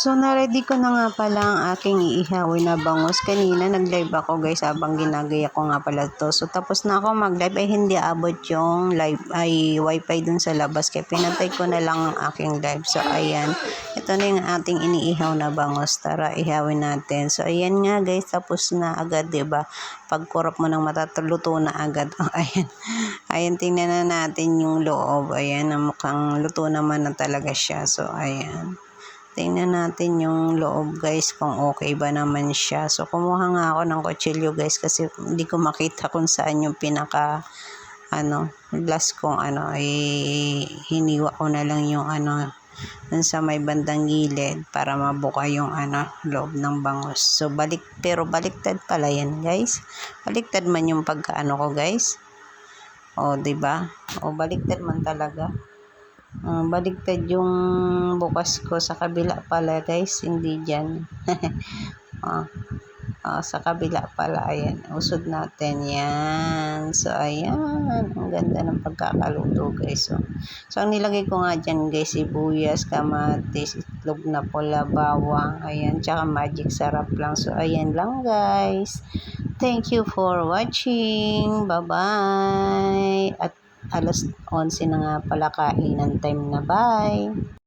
So, na-ready ko na nga pala ang aking iihawin na bangus. Kanina, nag-live ako guys habang ginagaya ko nga pala to. So, tapos na ako mag-live ay hindi abot yung live ay wifi dun sa labas. Kaya pinatay ko na lang ang aking live. So, ayan. Ito na yung ating iniihaw na bangus. Tara, ihawin natin. So, ayan nga guys. Tapos na agad, diba? Pag kurap mo ng mata, luto na agad. Oh, ayan. Ayan, tingnan na natin yung loob. Ayan, mukhang luto naman na talaga siya. So, ayan. Tingnan natin yung loob guys kung okay ba naman siya. So kumuha nga ako ng kutsilyo guys kasi hindi ko makita kung saan yung pinaka last kong ay hiniwa ko na lang yung dun sa may bandang gilid para mabuka yung loob ng bangus. So pero baliktad pala yan guys. Baliktad man yung pagkaano ko guys. O, diba? O, baliktad man talaga. Baligtad yung bukas ko sa kabila pala guys, hindi dyan. Sa kabila pala, ayan, usod natin yan. So ayan, ang ganda ng pagkakaluto guys. So ang nilagay ko nga dyan guys, sibuyas, kamatis, itlog na pula, bawang, ayan, tsaka magic sarap lang. So ayan lang guys, thank you for watching, bye bye. At alas 11 na nga pala, kainan time na, bye.